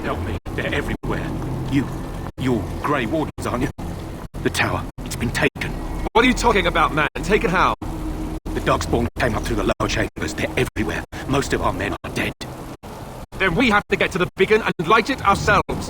Help me. They're everywhere. You're Grey Wardens, aren't you? The tower. It's been taken. What are you talking about, man? Taken how? The Darkspawn came up through the lower chambers. They're everywhere. Most of our men are dead. Then we have to get to the beacon and light it ourselves.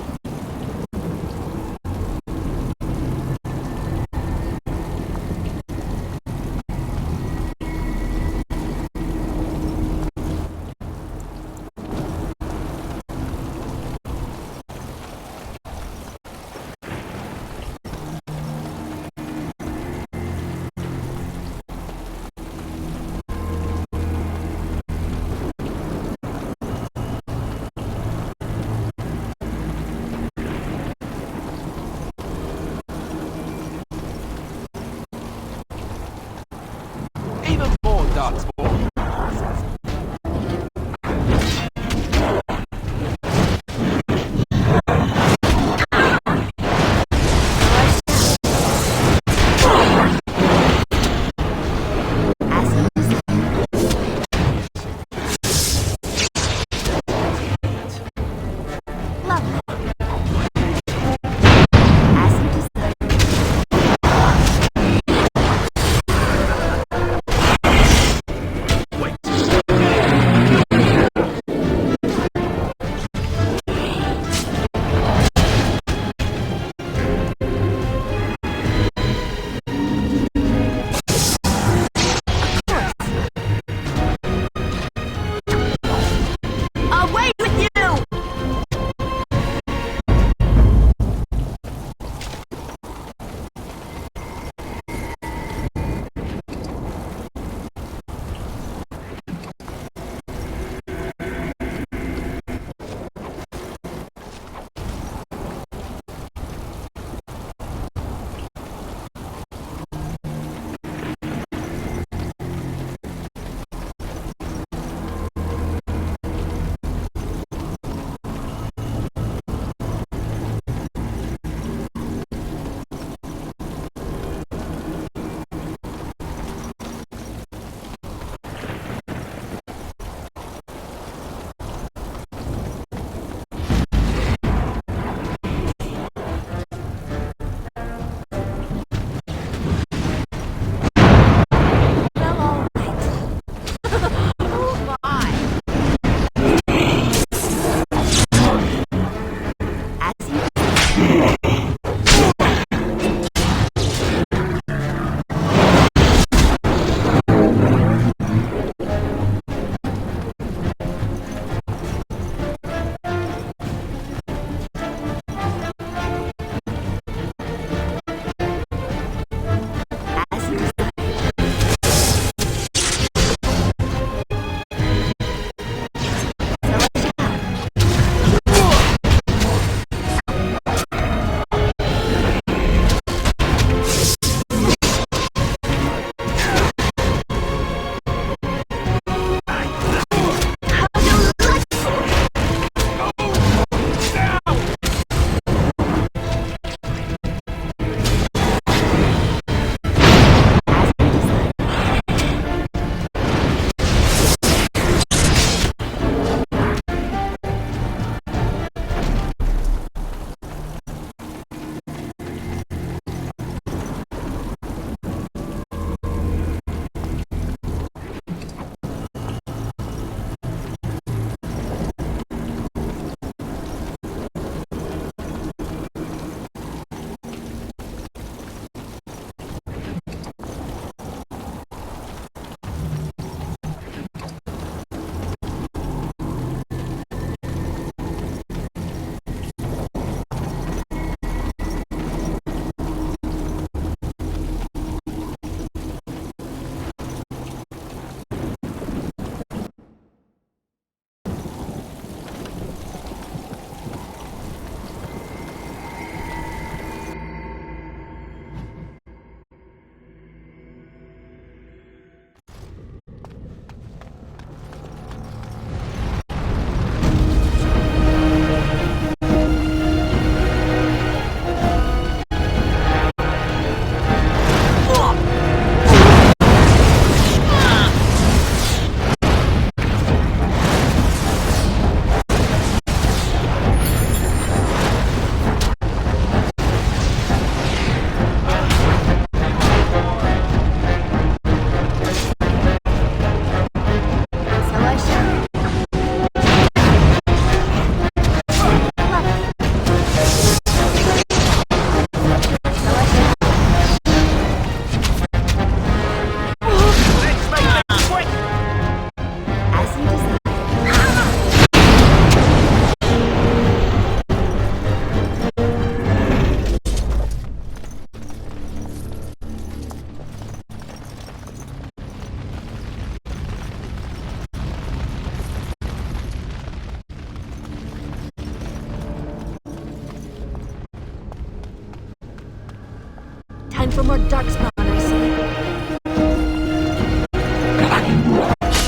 for more darkspawn, I see.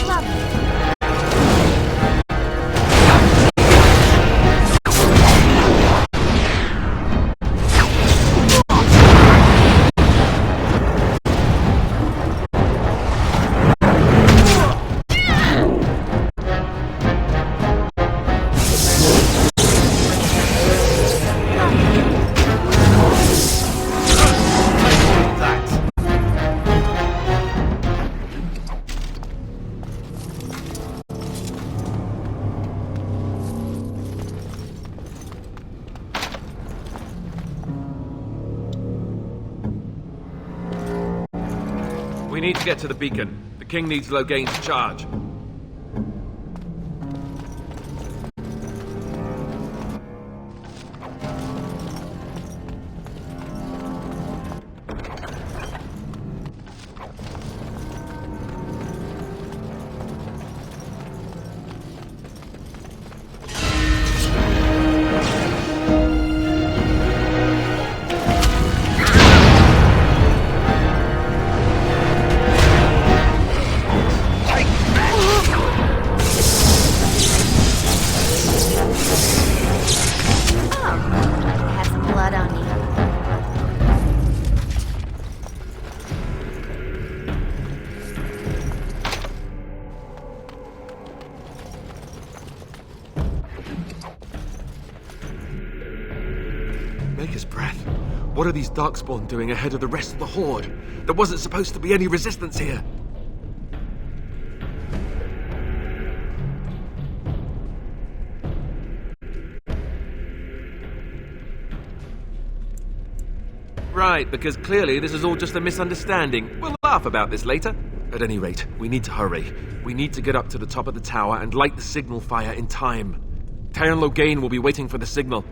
Lovely. We need to get to the beacon. The king needs Loghain to charge. Maker's breath. What are these Darkspawn doing ahead of the rest of the Horde? There wasn't supposed to be any resistance here. Right, because clearly this is all just a misunderstanding. We'll laugh about this later. At any rate, we need to hurry. We need to get up to the top of the tower and light the signal fire in time. Teyrn Loghain will be waiting for the signal.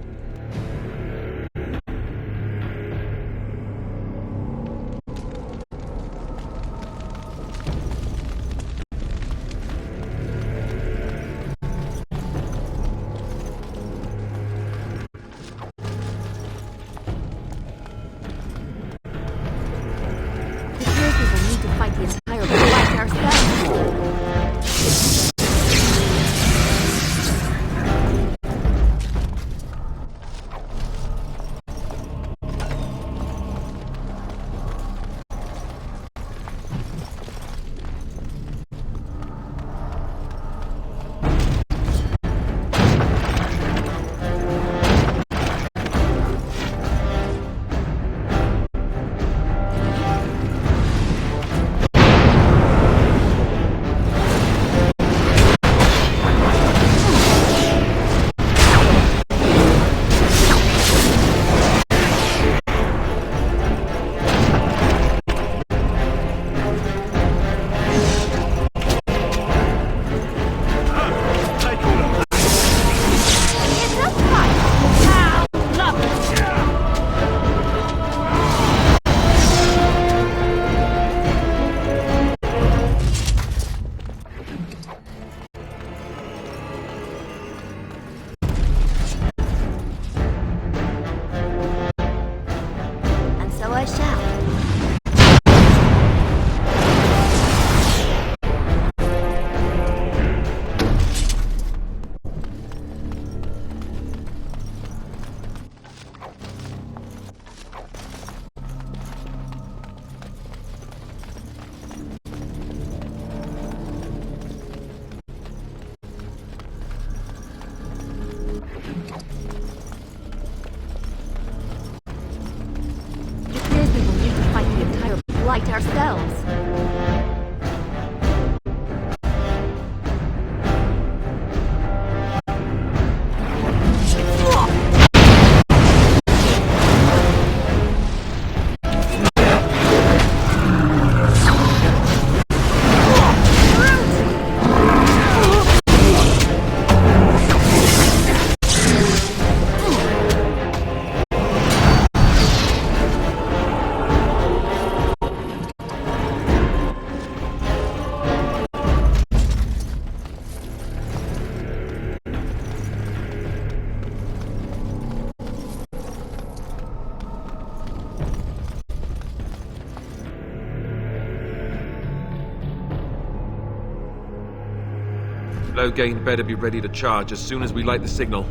Loghain better be ready to charge as soon as we light the signal.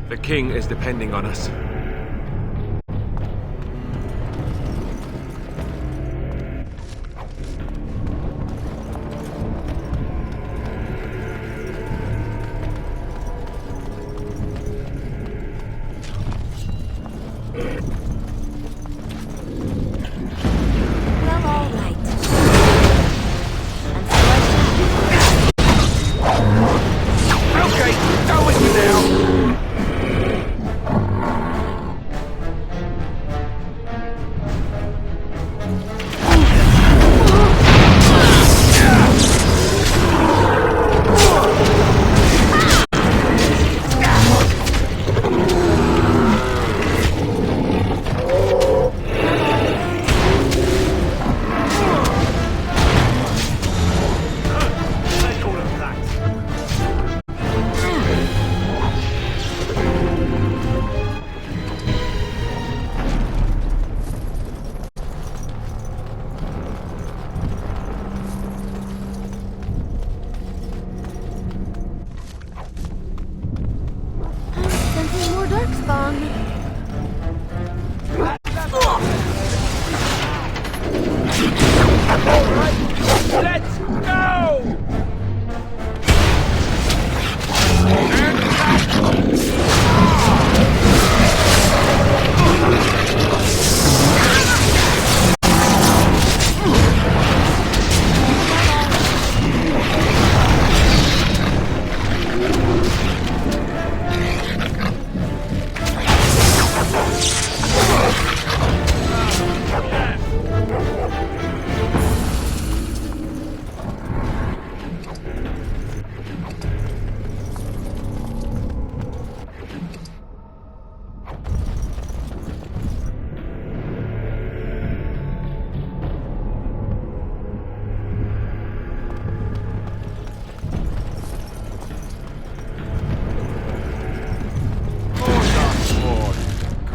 The king is depending on us. Well, all right. And so I Okay, go with you now. sensing more darkspawn. Let's go!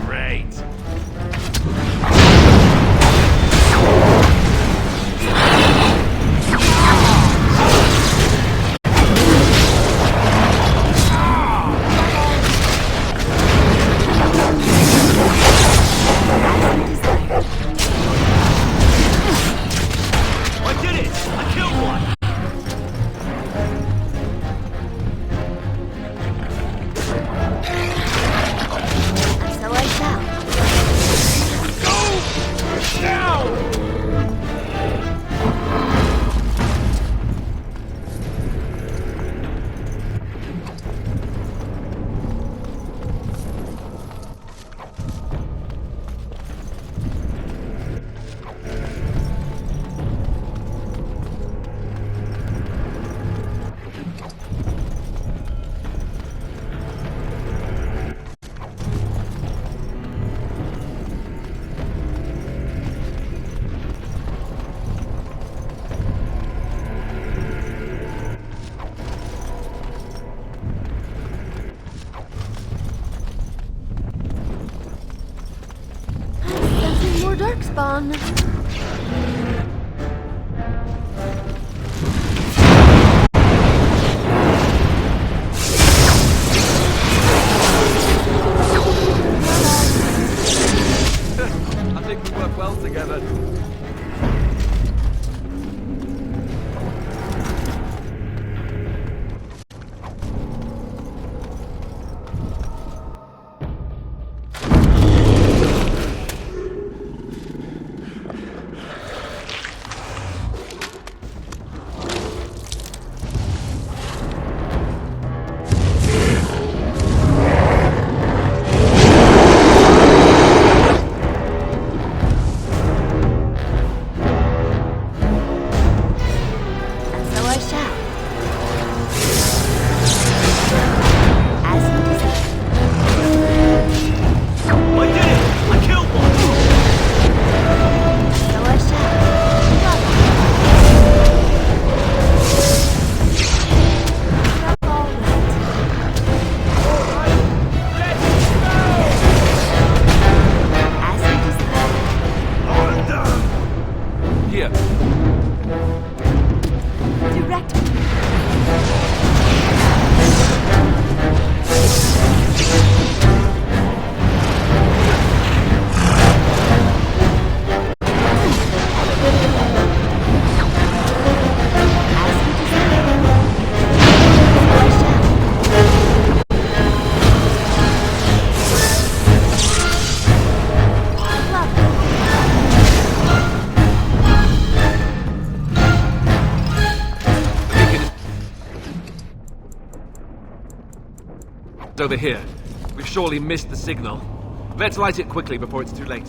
Great. I did it! I killed one! And so I shall. Go! Now! Sensing more darkspawn. I think we work well together. Over here. We've surely missed the signal. Let's light it quickly before it's too late.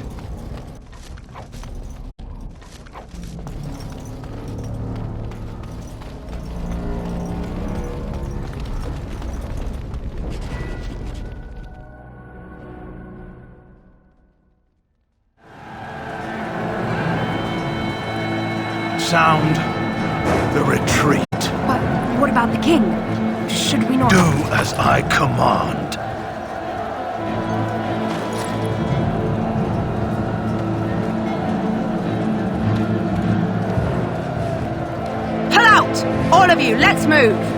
Sound the retreat. But what about the king? Should we not... Do as I command. Pull out! All of you, let's move!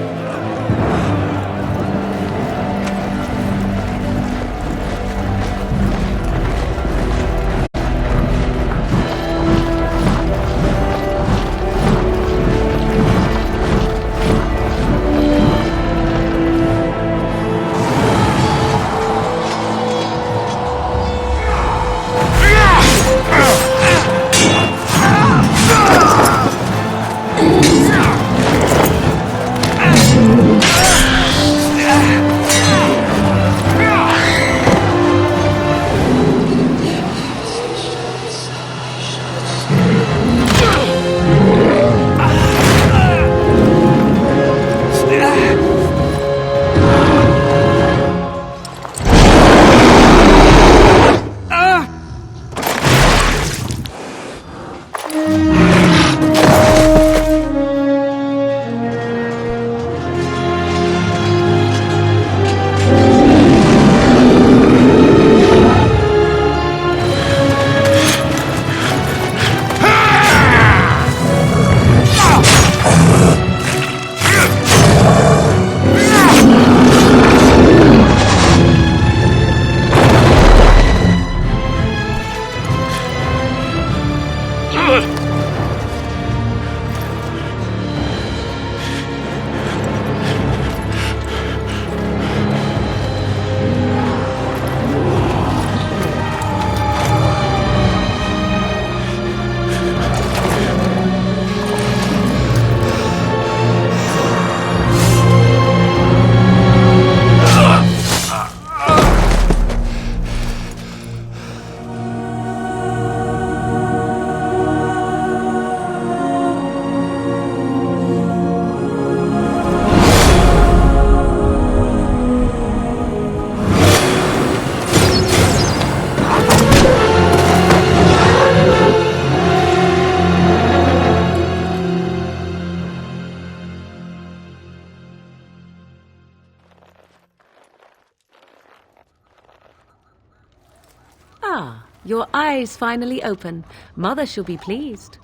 Ah, your eyes finally open. Mother shall be pleased.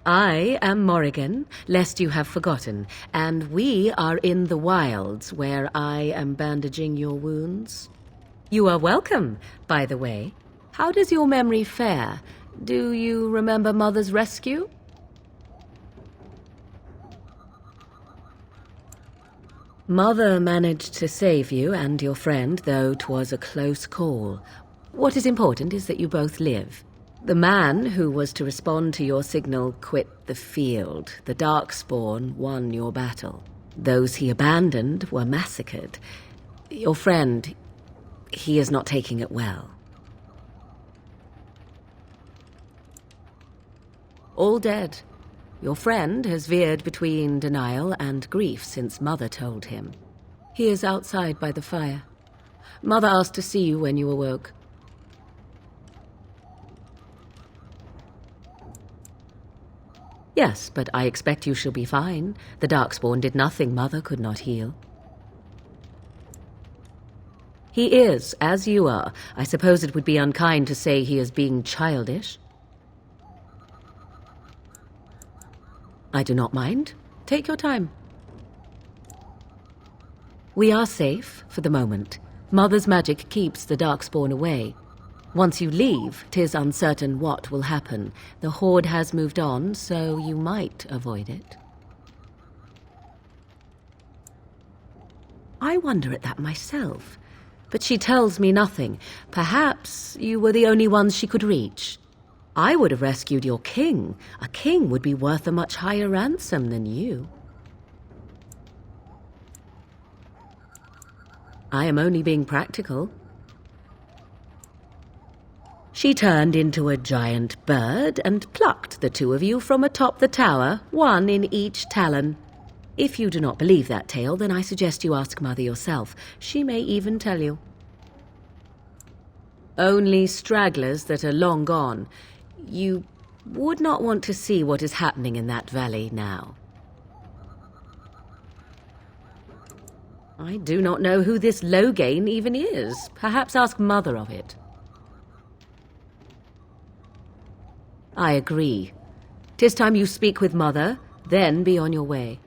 I am Morrigan, lest you have forgotten, and we are in the wilds where I am bandaging your wounds. You are welcome, by the way. How does your memory fare? Do you remember Mother's rescue? Mother managed to save you and your friend, though 'twas a close call. What is important is that you both live. The man who was to respond to your signal quit the field. The Darkspawn won your battle. Those he abandoned were massacred. Your friend, he is not taking it well. All dead. Your friend has veered between denial and grief since Mother told him. He is outside by the fire. Mother asked to see you when you awoke. Yes, but I expect you shall be fine. The Darkspawn did nothing Mother could not heal. He is, as you are. I suppose it would be unkind to say he is being childish. I do not mind. Take your time. We are safe for the moment. Mother's magic keeps the Darkspawn away. Once you leave, 'tis uncertain what will happen. The Horde has moved on, so you might avoid it. I wonder at that myself, but she tells me nothing. Perhaps you were the only ones she could reach. I would have rescued your king. A king would be worth a much higher ransom than you. I am only being practical. She turned into a giant bird and plucked the two of you from atop the tower, one in each talon. If you do not believe that tale, then I suggest you ask Mother yourself. She may even tell you. Only stragglers that are long gone. You would not want to see what is happening in that valley now. I do not know who this Loghain even is. Perhaps ask Mother of it. I agree. 'Tis time you speak with Mother, then be on your way.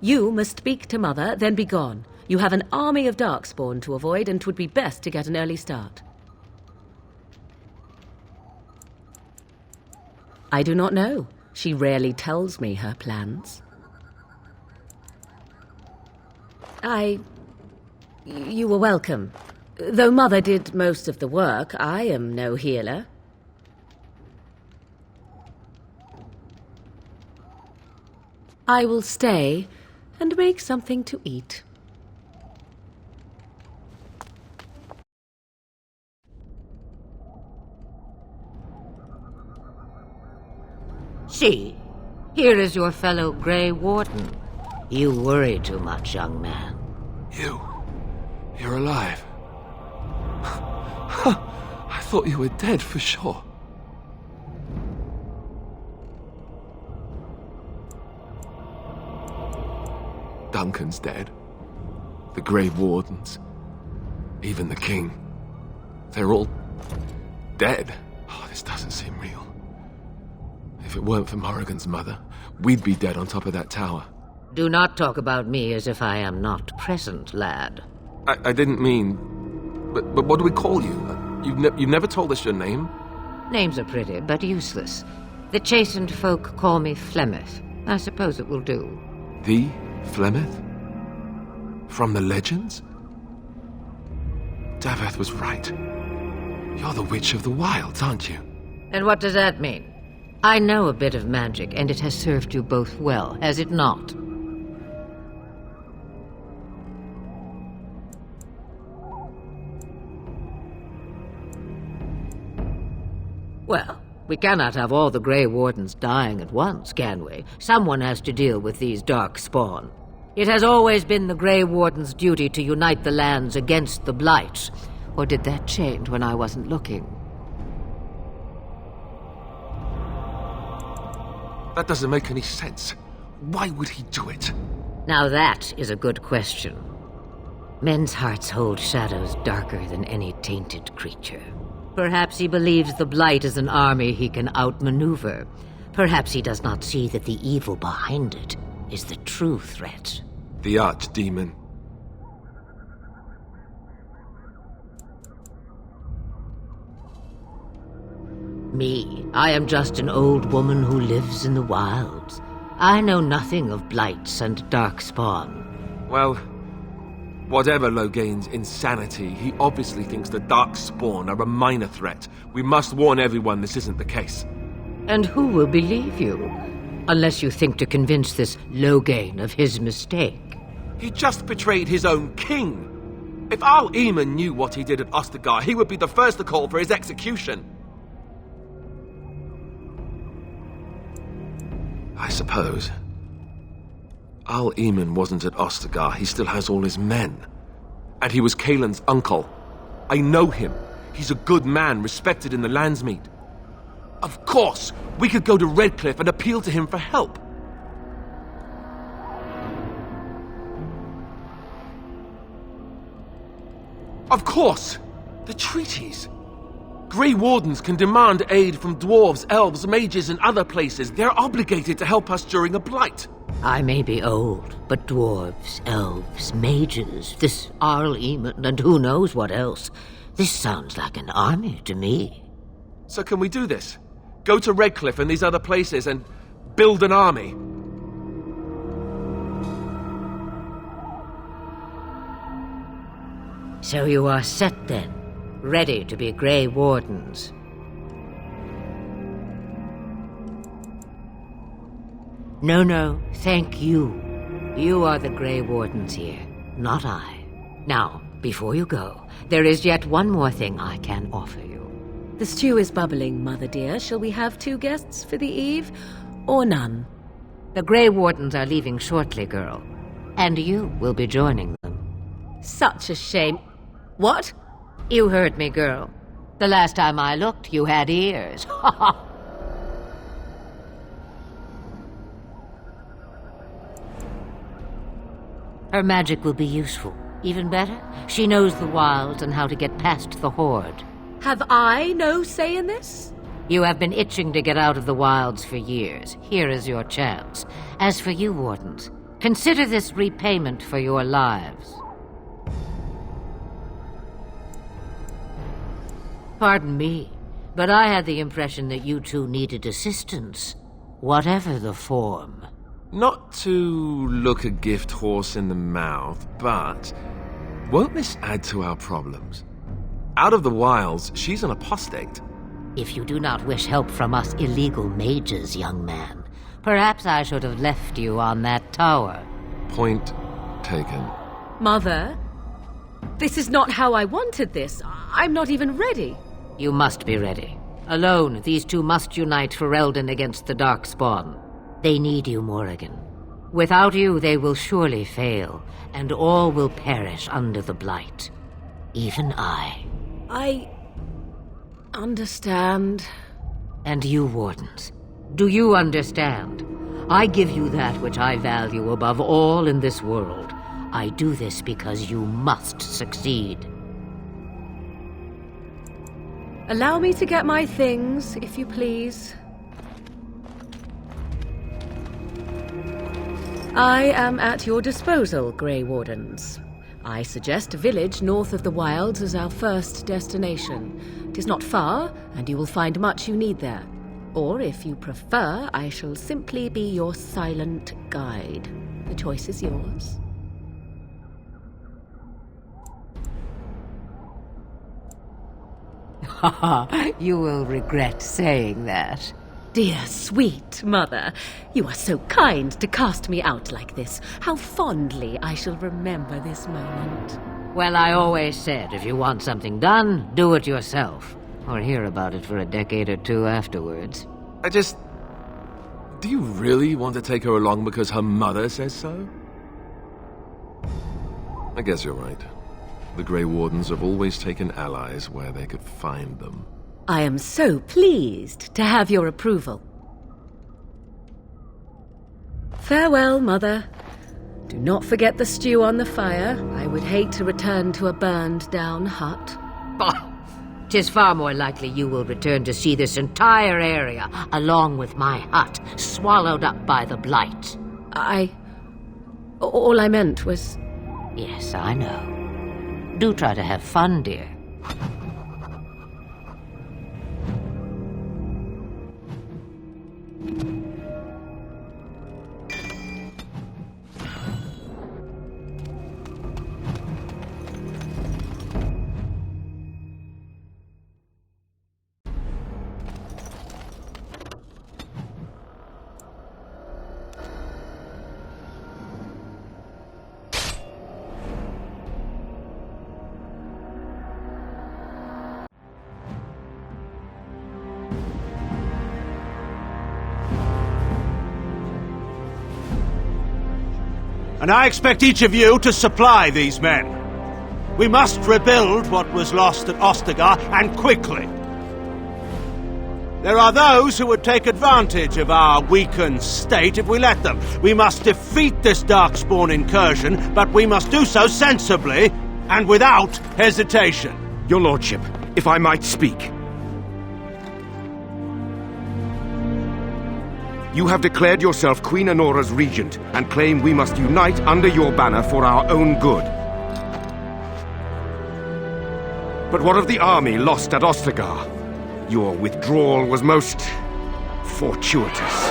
You must speak to Mother, then be gone. You have an army of Darkspawn to avoid, and 'twould be best to get an early start. I do not know. She rarely tells me her plans. You were welcome. Though Mother did most of the work, I am no healer. I will stay and make something to eat. See, here is your fellow Grey Warden. You worry too much, young man. You're alive. I thought you were dead for sure. Duncan's dead. The Grey Wardens. Even the King. They're all dead. Oh, this doesn't seem real. If it weren't for Morrigan's mother, we'd be dead on top of that tower. Do not talk about me as if I am not present, lad. I didn't mean... But what do we call you? You've never told us your name? Names are pretty, but useless. The chastened folk call me Flemeth. I suppose it will do. The Flemeth? From the legends? Daveth was right. You're the Witch of the Wilds, aren't you? And what does that mean? I know a bit of magic, and it has served you both well, has it not? Well, we cannot have all the Grey Wardens dying at once, can we? Someone has to deal with these Darkspawn. It has always been the Grey Warden's duty to unite the lands against the Blight. Or did that change when I wasn't looking? That doesn't make any sense. Why would he do it? Now that is a good question. Men's hearts hold shadows darker than any tainted creature. Perhaps he believes the Blight is an army he can outmaneuver. Perhaps he does not see that the evil behind it is the true threat. The Archdemon. Me, I am just an old woman who lives in the wilds. I know nothing of blights and darkspawn. Well, Whatever Loghain's insanity, he obviously thinks the Darkspawn are a minor threat. We must warn everyone this isn't the case. And who will believe you? Unless you think to convince this Loghain of his mistake. He just betrayed his own king. If Al Eamon knew what he did at Ostagar, he would be the first to call for his execution. I suppose. Al Eamon wasn't at Ostagar. He still has all his men. And he was Kaelin's uncle. I know him. He's a good man, respected in the Landsmeet. Of course, we could go to Redcliffe and appeal to him for help. Of course! The treaties! Grey Wardens can demand aid from dwarves, elves, mages, and other places. They're obligated to help us during a blight. I may be old, but dwarves, elves, mages, this Arl Eamon, and who knows what else. This sounds like an army to me. So can we do this? Go to Redcliffe and these other places and build an army? So you are set then, ready to be Grey Wardens. No, thank you. You are the Grey Wardens here, not I. Now, before you go, there is yet one more thing I can offer you. The stew is bubbling, Mother dear. Shall we have 2 guests for the eve, or none? The Grey Wardens are leaving shortly, girl. And you will be joining them. Such a shame. What? You heard me, girl. The last time I looked, you had ears. Ha ha! Her magic will be useful. Even better, she knows the wilds and how to get past the Horde. Have I no say in this? You have been itching to get out of the wilds for years. Here is your chance. As for you, Wardens, consider this repayment for your lives. Pardon me, but I had the impression that you two needed assistance, whatever the form. Not to look a gift horse in the mouth, but won't this add to our problems? Out of the wilds, she's an apostate. If you do not wish help from us illegal mages, young man, perhaps I should have left you on that tower. Point taken. Mother, this is not how I wanted this. I'm not even ready. You must be ready. Alone, these two must unite for Eldon against the Darkspawn. They need you, Morrigan. Without you, they will surely fail, and all will perish under the Blight. Even I. I understand. And you, Wardens, do you understand? I give you that which I value above all in this world. I do this because you must succeed. Allow me to get my things, if you please. I am at your disposal, Grey Wardens. I suggest a village north of the wilds as our first destination. It is not far, and you will find much you need there. Or, if you prefer, I shall simply be your silent guide. The choice is yours. You will regret saying that. Dear, sweet mother, you are so kind to cast me out like this. How fondly I shall remember this moment. Well, I always said, if you want something done, do it yourself. Or hear about it for a decade or two afterwards. Do you really want to take her along because her mother says so? I guess you're right. The Grey Wardens have always taken allies where they could find them. I am so pleased to have your approval. Farewell, Mother. Do not forget the stew on the fire. I would hate to return to a burned-down hut. Oh, 'tis far more likely you will return to see this entire area, along with my hut, swallowed up by the Blight. All I meant was... Yes, I know. Do try to have fun, dear. And I expect each of you to supply these men. We must rebuild what was lost at Ostagar, and quickly. There are those who would take advantage of our weakened state if we let them. We must defeat this Darkspawn incursion, but we must do so sensibly and without hesitation. Your lordship, if I might speak. You have declared yourself Queen Anora's regent and claim we must unite under your banner for our own good. But what of the army lost at Ostagar? Your withdrawal was most fortuitous.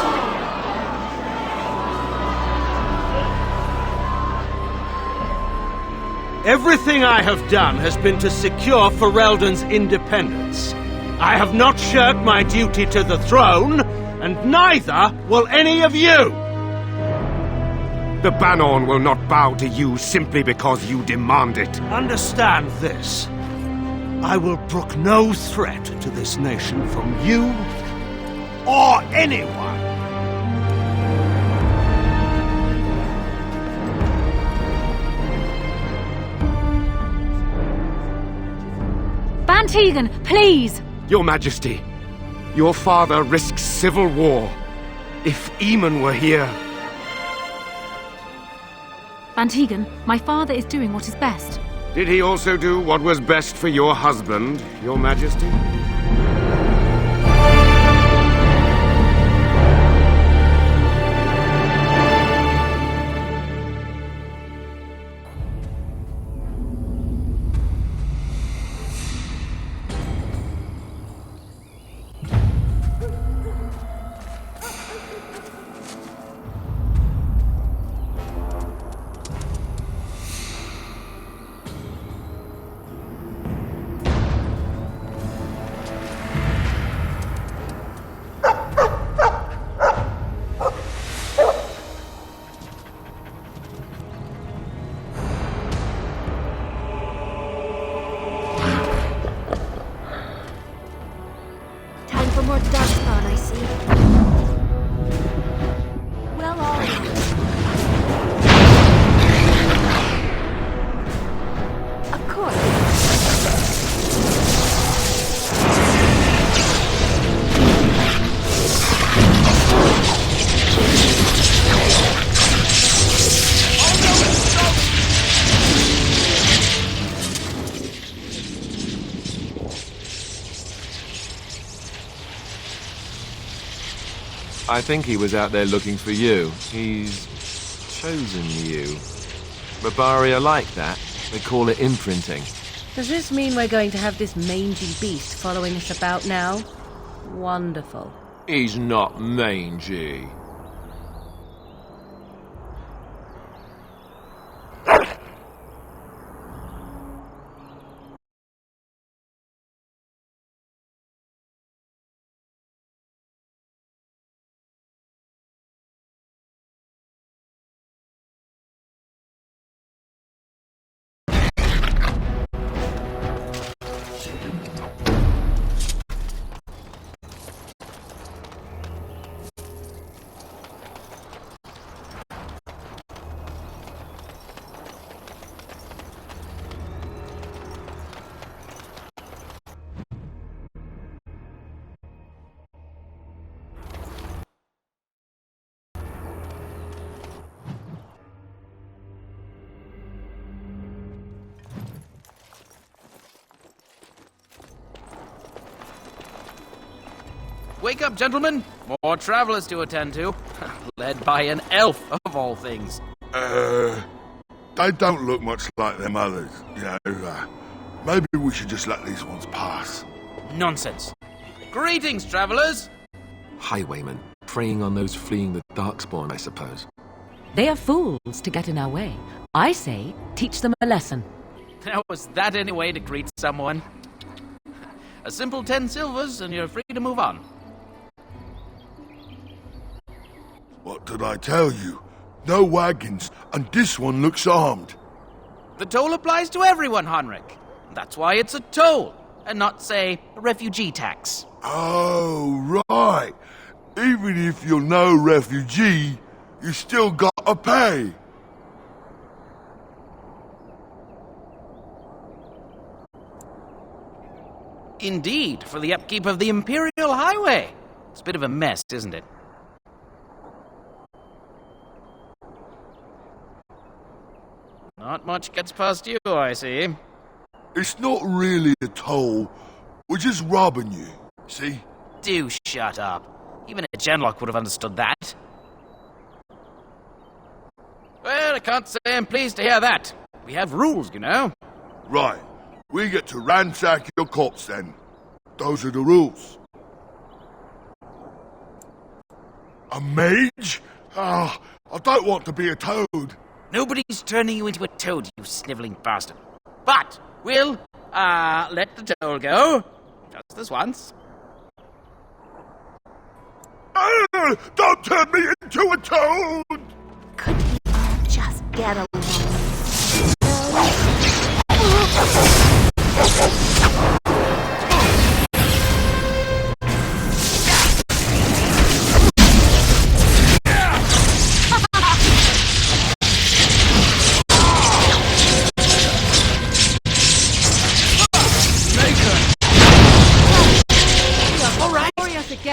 Everything I have done has been to secure Ferelden's independence. I have not shirked my duty to the throne, and neither will any of you! The Bannorn will not bow to you simply because you demand it. Understand this. I will brook no threat to this nation from you or anyone. Van Tegan, please! Your Majesty, your father risks civil war. If Eamon were here... Van Tegan, my father is doing what is best. Did he also do what was best for your husband, Your Majesty? Time for more Darkspawn, I see. Well, all right. Of course. I think he was out there looking for you. He's chosen you. Barbaria like that. They call it imprinting. Does this mean we're going to have this mangy beast following us about now? Wonderful. He's not mangy. Wake up, gentlemen! More travelers to attend to. Led by an elf, of all things. They don't look much like them others, you know. Maybe we should just let these ones pass. Nonsense. Greetings, travelers! Highwaymen, preying on those fleeing the Darkspawn, I suppose. They are fools to get in our way. I say, teach them a lesson. Now, was that any way to greet someone? A simple 10 silvers and you're free to move on. What did I tell you? No wagons, and this one looks armed. The toll applies to everyone, Honric. That's why it's a toll, and not, say, a refugee tax. Oh, right. Even if you're no refugee, you still gotta pay. Indeed, for the upkeep of the Imperial Highway. It's a bit of a mess, isn't it? Not much gets past you, I see. It's not really a toll. We're just robbing you, see? Do shut up. Even a Genlock would have understood that. Well, I can't say I'm pleased to hear that. We have rules, you know. Right. We get to ransack your corpse then. Those are the rules. A mage? Ah, I don't want to be a toad. Nobody's turning you into a toad, you sniveling bastard. But we'll, let the toll go. Just this once. Don't turn me into a toad! Could we all just get along?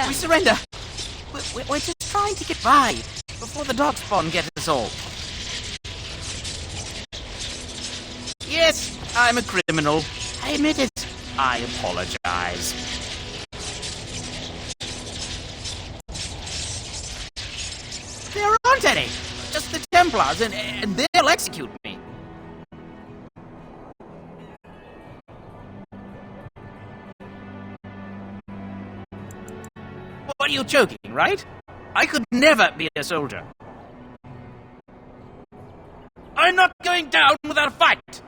We surrender. We're just trying to get by before the Darkspawn get us all. Yes, I'm a criminal. I admit it. I apologize. There aren't any. Just the Templars, and they'll execute me. What are you joking, right? I could never be a soldier. I'm not going down without a fight!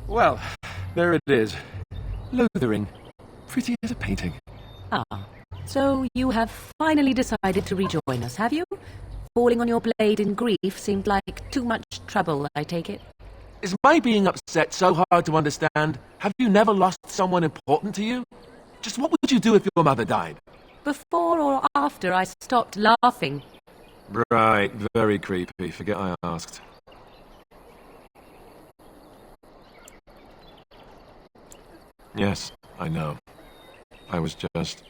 Well, there it is. Lothering. Pretty as a painting. Ah, so you have finally decided to rejoin us, have you? Falling on your blade in grief seemed like too much trouble, I take it. Is my being upset so hard to understand? Have you never lost someone important to you? Just what would you do if your mother died? Before or after I stopped laughing. Right, very creepy. Forget I asked. Yes, I know. I was just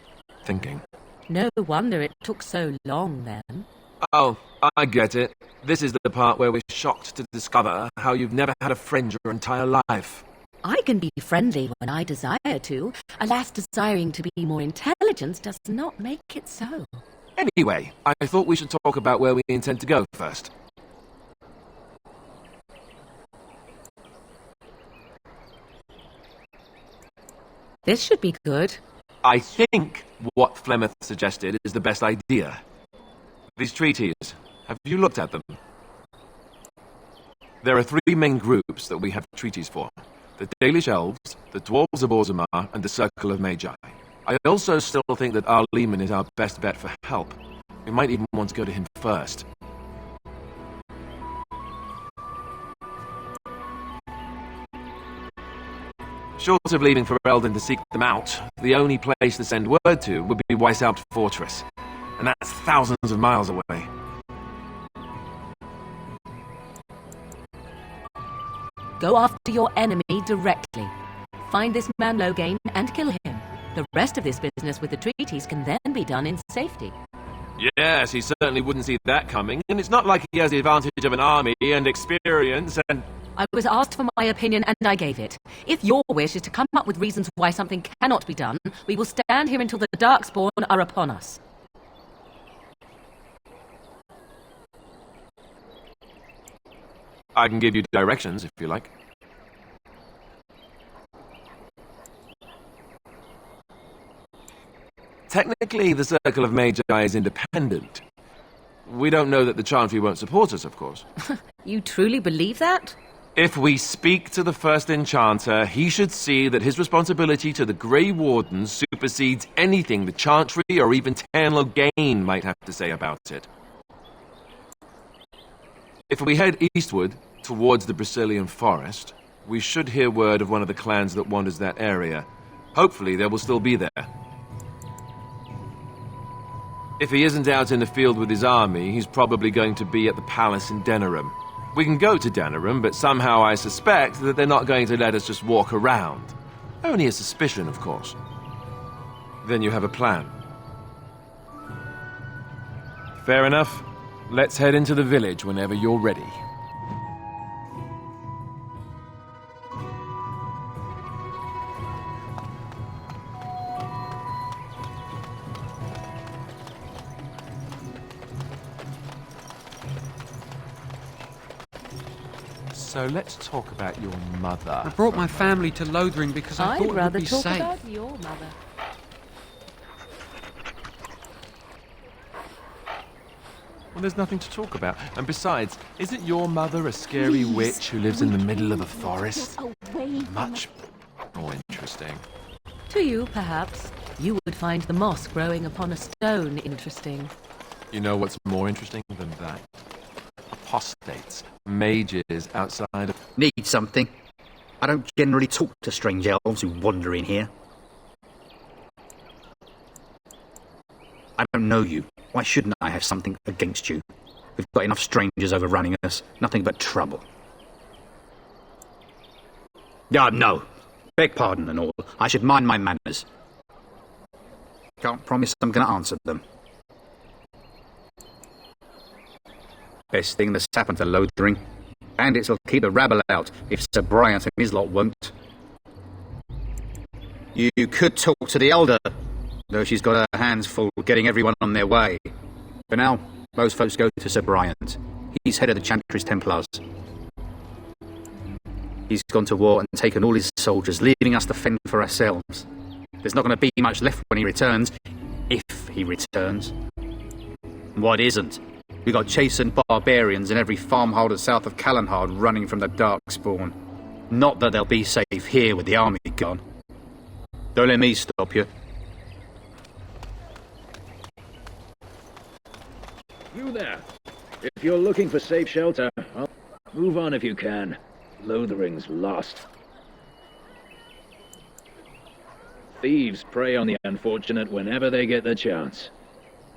thinking. No wonder it took so long, then. Oh, I get it. This is the part where we're shocked to discover how you've never had a friend your entire life. I can be friendly when I desire to. Alas, desiring to be more intelligent does not make it so. Anyway, I thought we should talk about where we intend to go first. This should be good. I think what Flemeth suggested is the best idea. These treaties, have you looked at them? There are three main groups that we have treaties for. The Dalish Elves, the Dwarves of Orzammar, and the Circle of Magi. I also still think that our Lehman is our best bet for help. We might even want to go to him first. Short of leaving for Eldon to seek them out, the only place to send word to would be Weishaupt Fortress. And that's thousands of miles away. Go after your enemy directly. Find this man Loghain and kill him. The rest of this business with the treaties can then be done in safety. Yes, he certainly wouldn't see that coming, and it's not like he has the advantage of an army and experience and... I was asked for my opinion and I gave it. If your wish is to come up with reasons why something cannot be done, we will stand here until the Darkspawn are upon us. I can give you directions if you like. Technically, the Circle of Magi is independent. We don't know that the Chantry won't support us, of course. You truly believe that? If we speak to the first Enchanter, he should see that his responsibility to the Grey Wardens supersedes anything the Chantry or even Teyrn Loghain might have to say about it. If we head eastward, towards the Brecilian Forest, we should hear word of one of the clans that wanders that area. Hopefully they will still be there. If he isn't out in the field with his army, he's probably going to be at the palace in Denerim. We can go to Denerim, but somehow I suspect that they're not going to let us just walk around. Only a suspicion, of course. Then you have a plan. Fair enough. Let's head into the village whenever you're ready. So let's talk about your mother. I brought my family to Lothering because I thought it would be safe. I'd rather talk about your mother. Well, there's nothing to talk about. And besides, isn't your mother a scary witch who lives in the middle of a forest? Much more interesting. To you, perhaps. You would find the moss growing upon a stone interesting. You know what's more interesting than that? Apostates, mages outside of... Need something? I don't generally talk to strange elves who wander in here. I don't know you. Why shouldn't I have something against you? We've got enough strangers overrunning us. Nothing but trouble. No. Beg pardon and all. I should mind my manners. Can't promise I'm going to answer them. Best thing that's happened to Lothering. Bandits will keep the rabble out if Sir Bryant and his lot won't. You could talk to the Elder, though she's got her hands full getting everyone on their way. For now, most folks go to Sir Bryant. He's head of the Chantry's Templars. He's gone to war and taken all his soldiers, leaving us to fend for ourselves. There's not going to be much left when he returns, if he returns. What isn't? We got chastened barbarians in every farmholder south of Callanhard running from the Darkspawn. Not that they'll be safe here with the army gone. Don't let me stop you. You there. If you're looking for safe shelter, I'll move on if you can. Lothering's lost. Thieves prey on the unfortunate whenever they get the chance.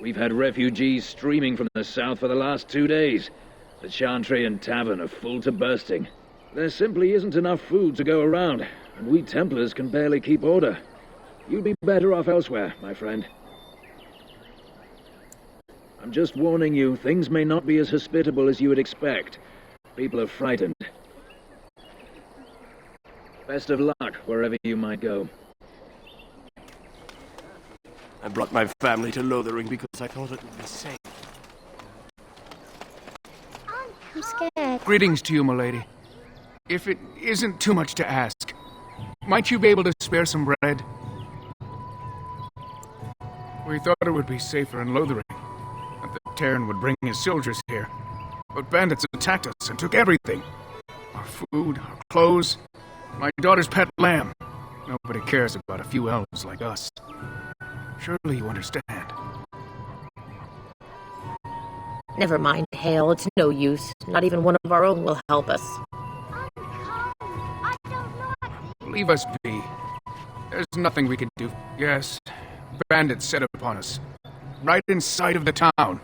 We've had refugees streaming from the south for the last 2 days. The Chantry and Tavern are full to bursting. There simply isn't enough food to go around, and we Templars can barely keep order. You'd be better off elsewhere, my friend. I'm just warning you, things may not be as hospitable as you would expect. People are frightened. Best of luck wherever you might go. I brought my family to Lothering because I thought it would be safe. I'm scared. Greetings to you, milady. If it isn't too much to ask, might you be able to spare some bread? We thought it would be safer in Lothering, that the Teyrn would bring his soldiers here. But bandits attacked us and took everything. Our food, our clothes, my daughter's pet lamb. Nobody cares about a few elves like us. Surely you understand. Never mind, Hale. It's no use. Not even one of our own will help us. Leave us be. There's nothing we can do. Yes, bandits set upon us. Right inside of the town.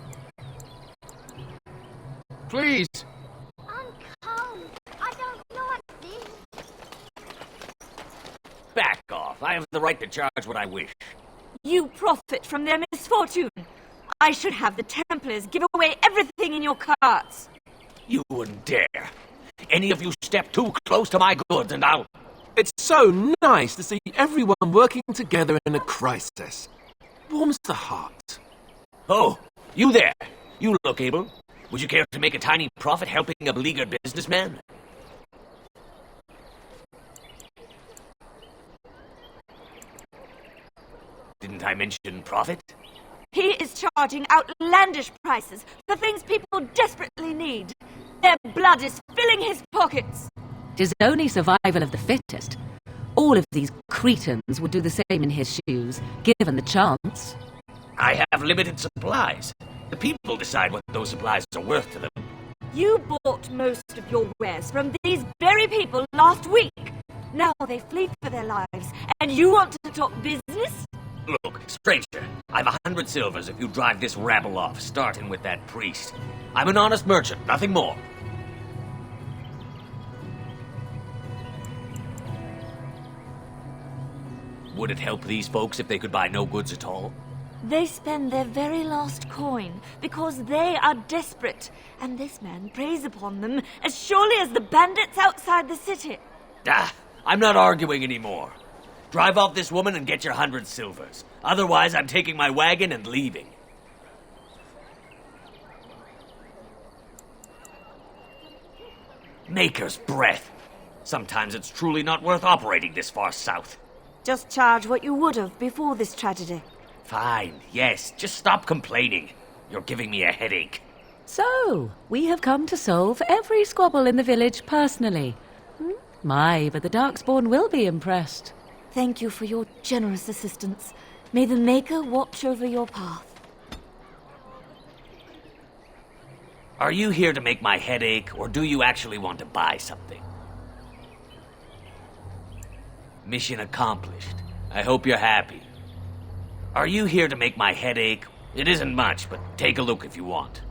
Please! I'm cold. I don't like this. Back off. I have the right to charge what I wish. You profit from their misfortune. I should have the Templars give away everything in your carts. You wouldn't dare. Any of you step too close to my goods and I'll... It's so nice to see everyone working together in a crisis. Warms the heart. Oh, you there. You look able. Would you care to make a tiny profit helping a beleaguered businessman? Didn't I mention profit? He is charging outlandish prices for things people desperately need. Their blood is filling his pockets. Tis only survival of the fittest. All of these cretins would do the same in his shoes, given the chance. I have limited supplies. The people decide what those supplies are worth to them. You bought most of your wares from these very people last week. Now they flee for their lives, and you want to talk business? Look, stranger, I've 100 silvers if you drive this rabble off, starting with that priest. I'm an honest merchant, nothing more. Would it help these folks if they could buy no goods at all? They spend their very last coin because they are desperate, and this man preys upon them as surely as the bandits outside the city. I'm not arguing anymore. Drive off this woman and get your 100 silvers. Otherwise, I'm taking my wagon and leaving. Maker's breath. Sometimes it's truly not worth operating this far south. Just charge what you would have before this tragedy. Fine, yes, just stop complaining. You're giving me a headache. So, we have come to solve every squabble in the village personally. My, but the Darkspawn will be impressed. Thank you for your generous assistance. May the Maker watch over your path. Are you here to make my head ache, or do you actually want to buy something? Mission accomplished. I hope you're happy. Are you here to make my head ache? It isn't much, but take a look if you want.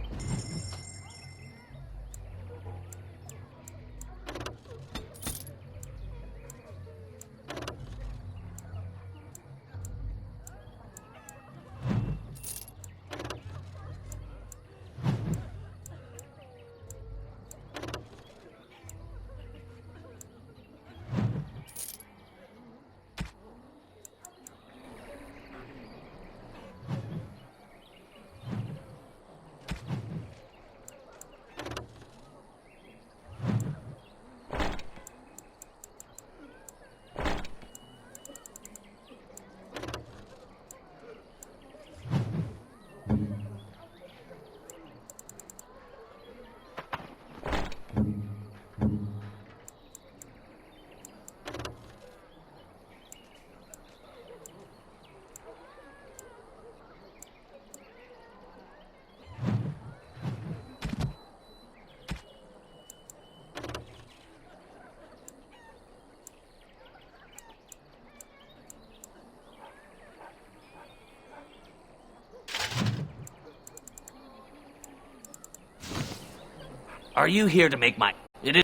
Are you here to make my... It is...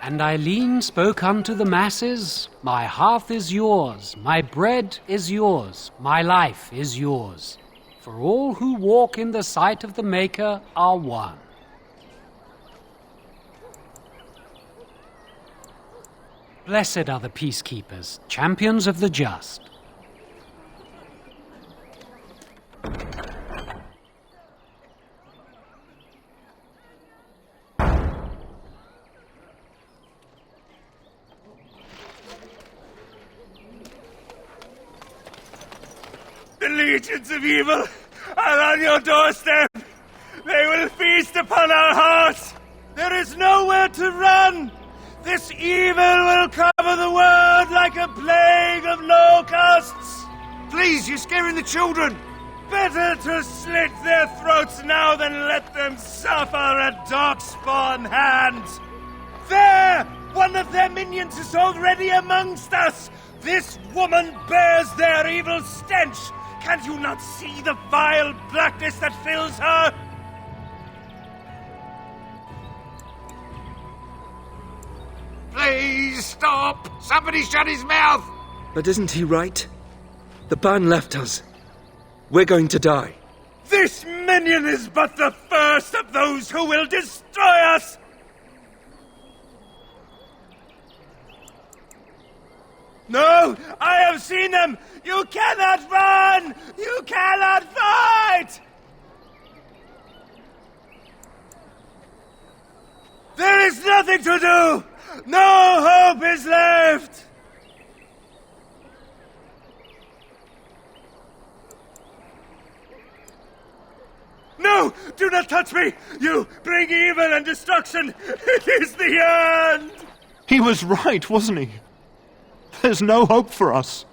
And Eileen spoke unto the masses, My hearth is yours, my bread is yours, my life is yours. For all who walk in the sight of the Maker are one. Blessed are the peacekeepers, champions of the just. The legions of evil are on your doorstep. They will feast upon our hearts. There is nowhere to run. This evil will cover the world like a plague of locusts. Please, you're scaring the children! Better to slit their throats now than let them suffer at Darkspawn hands! There! One of their minions is already amongst us! This woman bears their evil stench! Can't you not see the vile blackness that fills her? Please, stop! Somebody shut his mouth! But isn't he right? The ban left us. We're going to die. This minion is but the first of those who will destroy us! No! I have seen them! You cannot run! You cannot fight! There is nothing to do! No hope is left! No! Do not touch me! You bring evil and destruction! It is the end! He was right, wasn't he? There's no hope for us.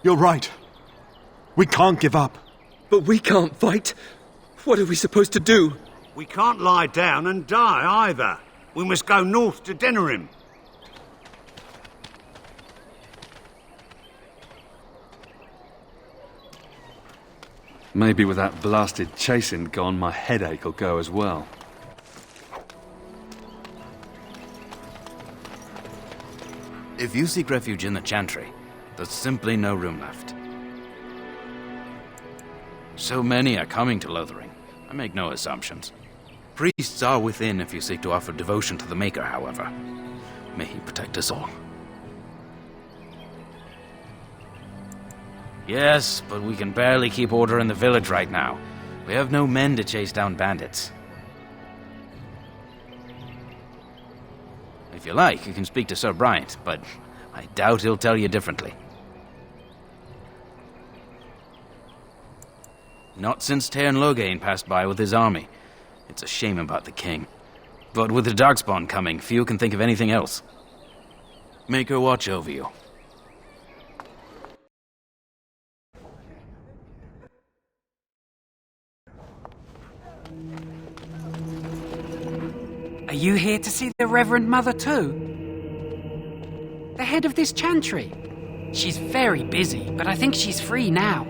You're right. We can't give up. But we can't fight. What are we supposed to do? We can't lie down and die either. We must go north to Denerim. Maybe with that blasted chasing gone, my headache will go as well. If you seek refuge in the Chantry, there's simply no room left. So many are coming to Lothering. I make no assumptions. Priests are within if you seek to offer devotion to the Maker, however. May he protect us all. Yes, but we can barely keep order in the village right now. We have no men to chase down bandits. If you like, you can speak to Sir Bryant, but I doubt he'll tell you differently. Not since Tairn Loghain passed by with his army. It's a shame about the king. But with the Darkspawn coming, few can think of anything else. Make her watch over you. Are you here to see the Reverend Mother too? The head of this chantry. She's very busy, but I think she's free now.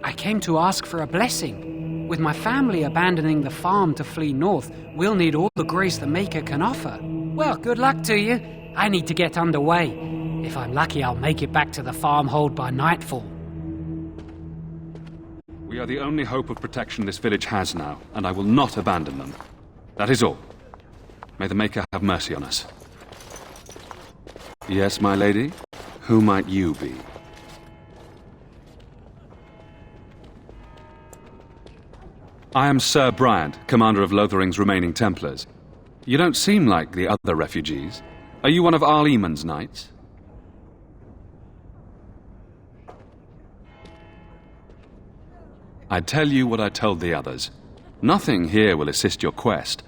I came to ask for a blessing. With my family abandoning the farm to flee north, we'll need all the grace the Maker can offer. Well, good luck to you. I need to get underway. If I'm lucky, I'll make it back to the farmhold by nightfall. We are the only hope of protection this village has now, and I will not abandon them. That is all. May the Maker have mercy on us. Yes, my lady? Who might you be? I am Sir Bryant, commander of Lothering's remaining Templars. You don't seem like the other refugees. Are you one of Arl Eamon's knights? I tell you what I told the others. Nothing here will assist your quest.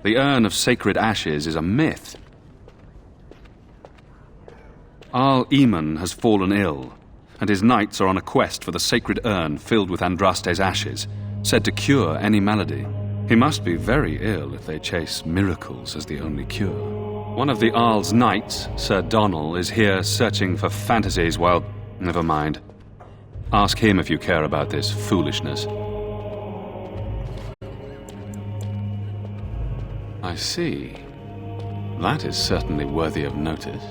The Urn of Sacred Ashes is a myth. Arl Eamon has fallen ill, and his knights are on a quest for the sacred urn filled with Andraste's ashes, said to cure any malady. He must be very ill if they chase miracles as the only cure. One of the Arl's knights, Sir Donnell, is here searching for fantasies while... Never mind. Ask him if you care about this foolishness. I see. That is certainly worthy of notice.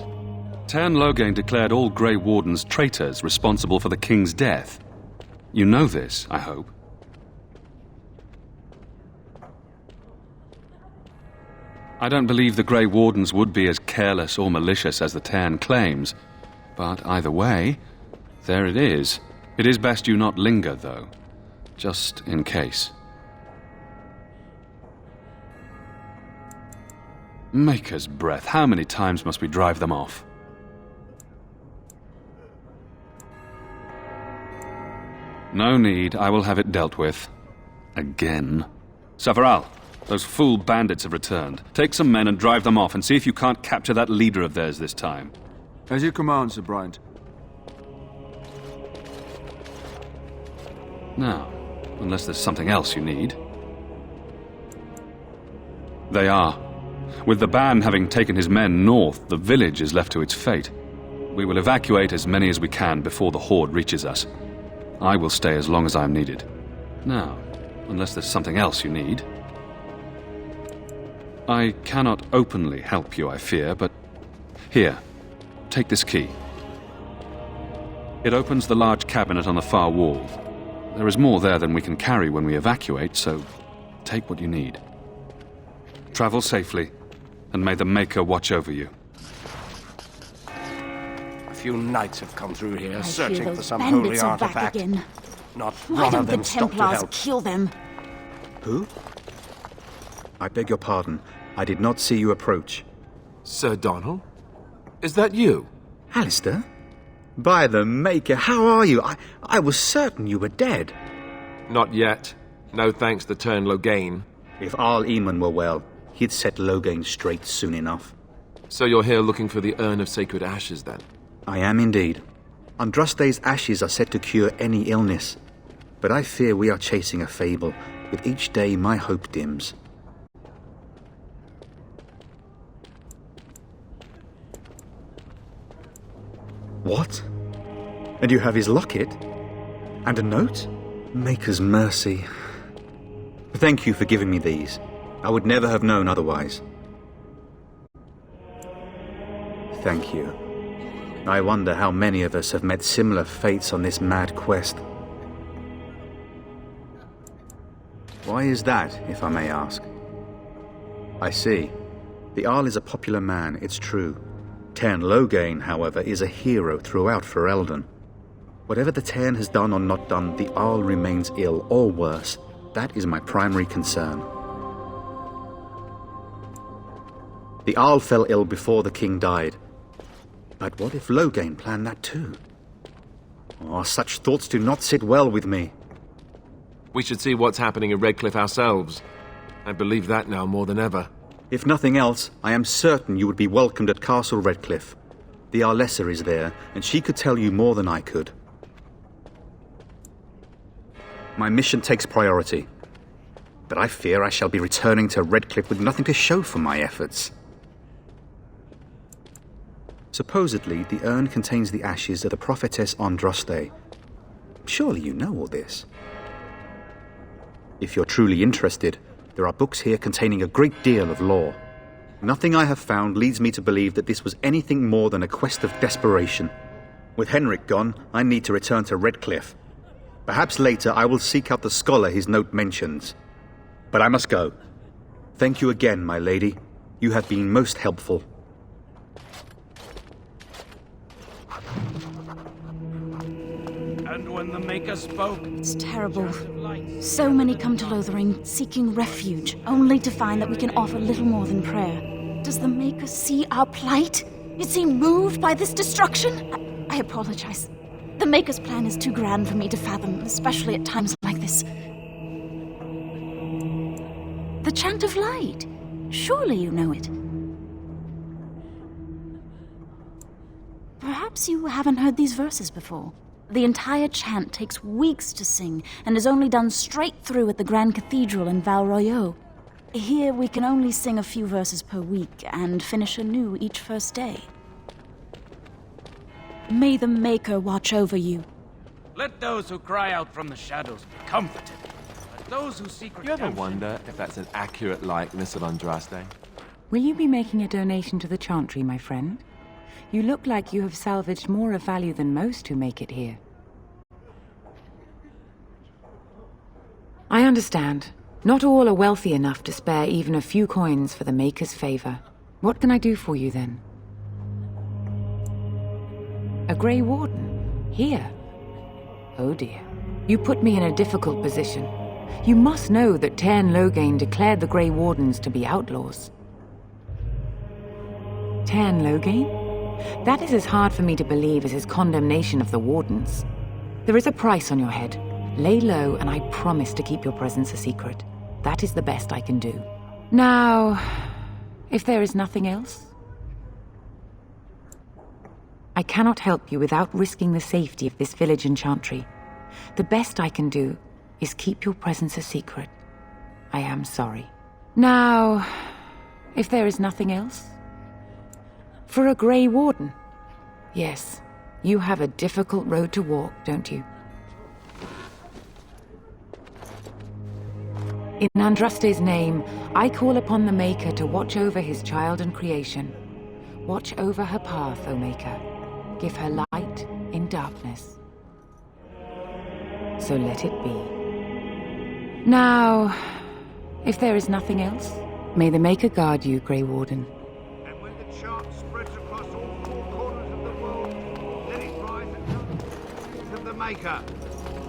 Tairn Loghain declared all Grey Wardens traitors responsible for the king's death. You know this, I hope. I don't believe the Grey Wardens would be as careless or malicious as the Tairn claims, but either way, there it is. It is best you not linger, though, just in case. Maker's breath, how many times must we drive them off? No need, I will have it dealt with. Again. Savaral, those fool bandits have returned. Take some men and drive them off and see if you can't capture that leader of theirs this time. As you command, Sir Bryant. Now, unless there's something else you need. They are. With the Ban having taken his men north, the village is left to its fate. We will evacuate as many as we can before the Horde reaches us. I will stay as long as I am needed. Now, unless there's something else you need. I cannot openly help you, I fear, but... Here, take this key. It opens the large cabinet on the far wall. There is more there than we can carry when we evacuate, so take what you need. Travel safely, and may the Maker watch over you. A few knights have come through here, searching for some bandits holy are back artifact. again. Not Why one don't of the them stopped to Templars help. kill them? Who? I beg your pardon. I did not see you approach. Sir Donald? Is that you? Alistair? By the Maker, how are you? I was certain you were dead. Not yet. No thanks to Tern Loghain. If Arl Eamon were well, he'd set Loghain straight soon enough. So you're here looking for the Urn of Sacred Ashes, then? I am indeed. Andraste's ashes are said to cure any illness. But I fear we are chasing a fable. With each day, my hope dims. What? And you have his locket? And a note? Maker's mercy. Thank you for giving me these. I would never have known otherwise. Thank you. I wonder how many of us have met similar fates on this mad quest. Why is that, if I may ask? I see. The Arl is a popular man, it's true. Tern Loghain, however, is a hero throughout Ferelden. Whatever the Tern has done or not done, the Arl remains ill, or worse. That is my primary concern. The Arl fell ill before the king died. But what if Loghain planned that too? Oh, such thoughts do not sit well with me. We should see what's happening in Redcliffe ourselves. I believe that now more than ever. If nothing else, I am certain you would be welcomed at Castle Redcliffe. The Arlessa is there, and she could tell you more than I could. My mission takes priority. But I fear I shall be returning to Redcliffe with nothing to show for my efforts. Supposedly, the urn contains the ashes of the prophetess Andraste. Surely you know all this. If you're truly interested, there are books here containing a great deal of lore. Nothing I have found leads me to believe that this was anything more than a quest of desperation. With Henrik gone, I need to return to Redcliffe. Perhaps later I will seek out the scholar his note mentions. But I must go. Thank you again, my lady. You have been most helpful. And when the Maker spoke... It's terrible. So many come to Lothering, seeking refuge, only to find that we can offer little more than prayer. Does the Maker see our plight? Is he moved by this destruction? I apologize. The Maker's plan is too grand for me to fathom, especially at times like this. The Chant of Light. Surely you know it. Perhaps you haven't heard these verses before. The entire chant takes weeks to sing and is only done straight through at the Grand Cathedral in Val Royeaux. Here we can only sing a few verses per week and finish anew each first day. May the Maker watch over you. Let those who cry out from the shadows be comforted. Let those who seek You ever wonder if that's an accurate likeness of Andraste? Will you be making a donation to the Chantry, my friend? You look like you have salvaged more of value than most who make it here. I understand. Not all are wealthy enough to spare even a few coins for the Maker's favor. What can I do for you, then? A Grey Warden? Here? Oh dear. You put me in a difficult position. You must know that Tern Loghain declared the Grey Wardens to be outlaws. Tern Loghain? That is as hard for me to believe as his condemnation of the Wardens. There is a price on your head. Lay low, and I promise to keep your presence a secret. That is the best I can do. Now, if there is nothing else... I cannot help you without risking the safety of this village and Chantry. The best I can do is keep your presence a secret. I am sorry. Now, if there is nothing else... For a Grey Warden. Yes, you have a difficult road to walk, don't you? In Andraste's name, I call upon the Maker to watch over his child and creation. Watch over her path, O Maker. Give her light in darkness. So let it be. Now, if there is nothing else, may the Maker guard you, Grey Warden. And when the chant spreads across all four corners of the world, let it rise and tell the news of the Maker.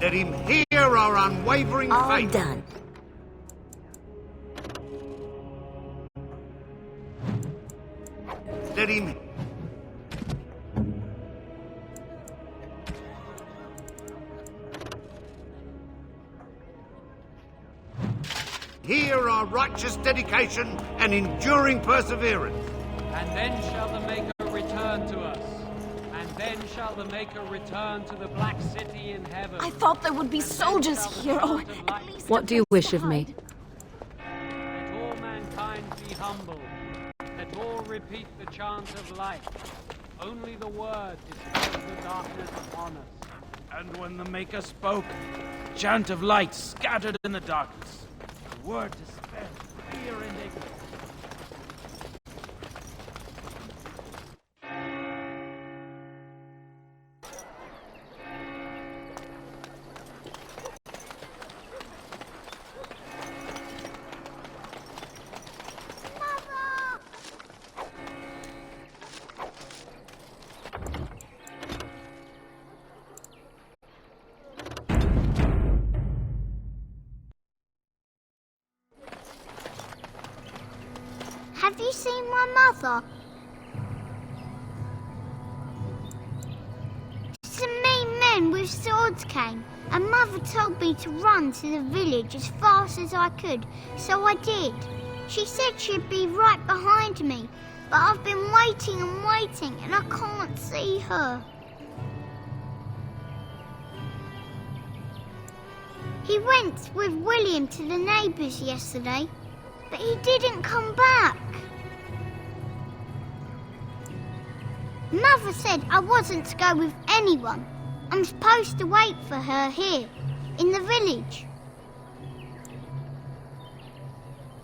Let him hear our unwavering All faith. done. Let him... hear our righteous dedication and enduring perseverance. And then shall the Maker return to us. And then shall the Maker return to the Black City in heaven. I thought there would be soldiers here, or at least... What do you wish of me? Let all mankind be humble. Let all repeat the chant of light. Only the word dispels the darkness upon us. And when the Maker spoke, chant of light scattered in the darkness. The word dispelled fear and ignorance. Have you seen my mother? Some mean men with swords came, and Mother told me to run to the village as fast as I could, so I did. She said she'd be right behind me, but I've been waiting and waiting, and I can't see her. He went with William to the neighbours yesterday, but he didn't come back. Mother said I wasn't to go with anyone. I'm supposed to wait for her here, in the village.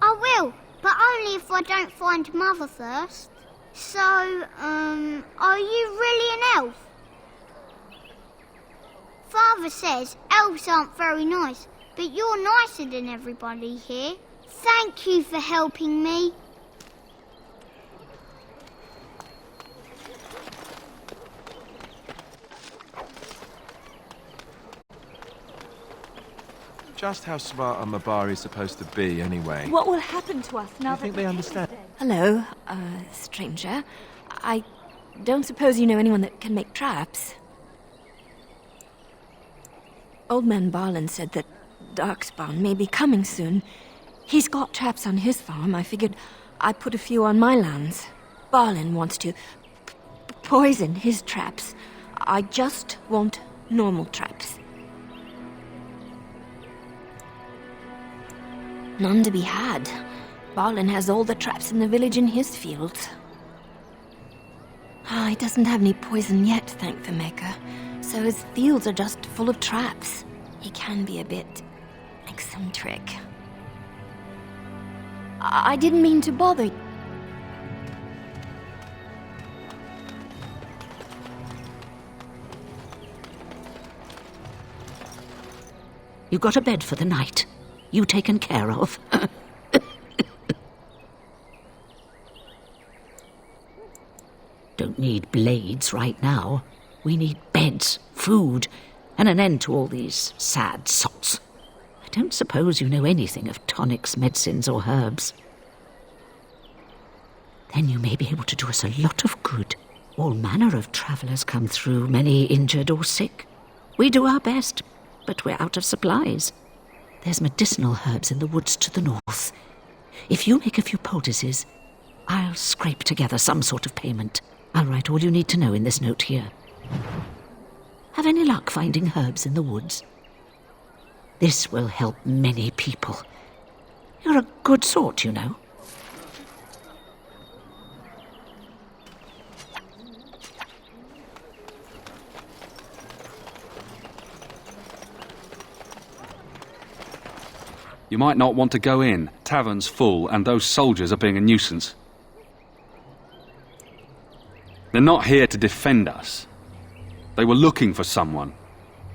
I will, but only if I don't find Mother first. So, are you really an elf? Father says elves aren't very nice, but you're nicer than everybody here. Thank you for helping me. Just how smart are Mabari supposed to be, anyway? What will happen to us now Do you think they understand? Hello, stranger. I don't suppose you know anyone that can make traps? Old man Barlin said that Darkspawn may be coming soon. He's got traps on his farm. I figured I'd put a few on my lands. Barlin wants to poison his traps. I just want normal traps. None to be had. Barlin has all the traps in the village in his fields. He doesn't have any poison yet, thank the Maker. So his fields are just full of traps. He can be a bit eccentric. I didn't mean to bother you. You got a bed for the night. You taken care of. Don't need blades right now. We need beds, food, and an end to all these sad sots. I don't suppose you know anything of tonics, medicines, or herbs. Then you may be able to do us a lot of good. All manner of travellers come through, many injured or sick. We do our best, but we're out of supplies. There's medicinal herbs in the woods to the north. If you make a few poultices, I'll scrape together some sort of payment. I'll write all you need to know in this note here. Have any luck finding herbs in the woods? This will help many people. You're a good sort, you know. You might not want to go in. Tavern's full, and those soldiers are being a nuisance. They're not here to defend us. They were looking for someone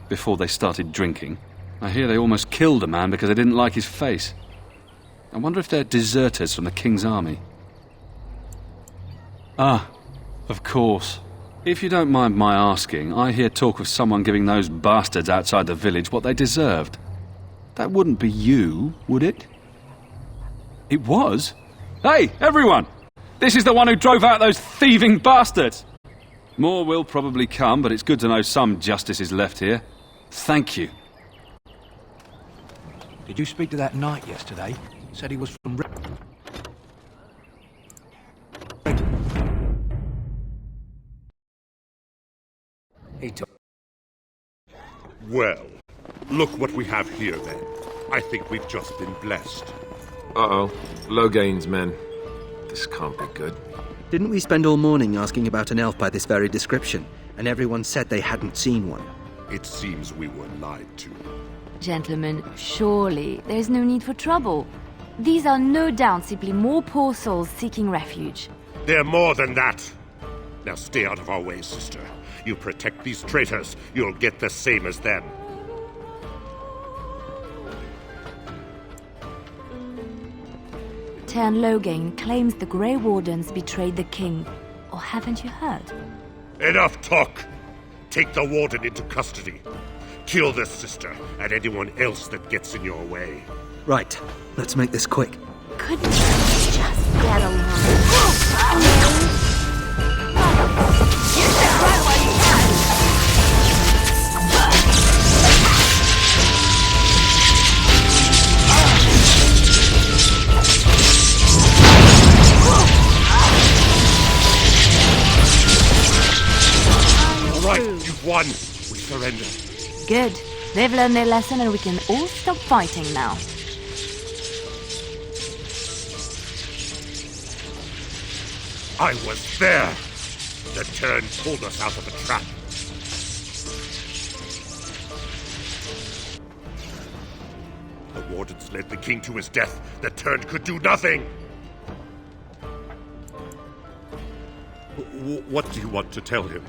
before they started drinking. I hear they almost killed a man because they didn't like his face. I wonder if they're deserters from the King's army. Ah, of course. If you don't mind my asking, I hear talk of someone giving those bastards outside the village what they deserved. That wouldn't be you, would it? It was? Hey, everyone! This is the one who drove out those thieving bastards! More will probably come, but it's good to know some justice is left here. Thank you. Did you speak to that knight yesterday? Said he was from... Well, look what we have here, then. I think we've just been blessed. Uh-oh. Logain's men. This can't be good. Didn't we spend all morning asking about an elf by this very description, and everyone said they hadn't seen one? It seems we were lied to. Gentlemen, surely there's no need for trouble. These are no doubt simply more poor souls seeking refuge. They're more than that. Now stay out of our way, sister. You protect these traitors, you'll get the same as them. Tern Logain claims the Grey Wardens betrayed the king. Or haven't you heard? Enough talk! Take the warden into custody. Kill this sister and anyone else that gets in your way. Right. Let's make this quick. Couldn't you just get along? You sit right while you can! All right, you've won. We surrender. Good. They've learned their lesson and we can all stop fighting now. I was there. The Tern pulled us out of a trap. The wardens led the king to his death. The Tern could do nothing. What do you want to tell him?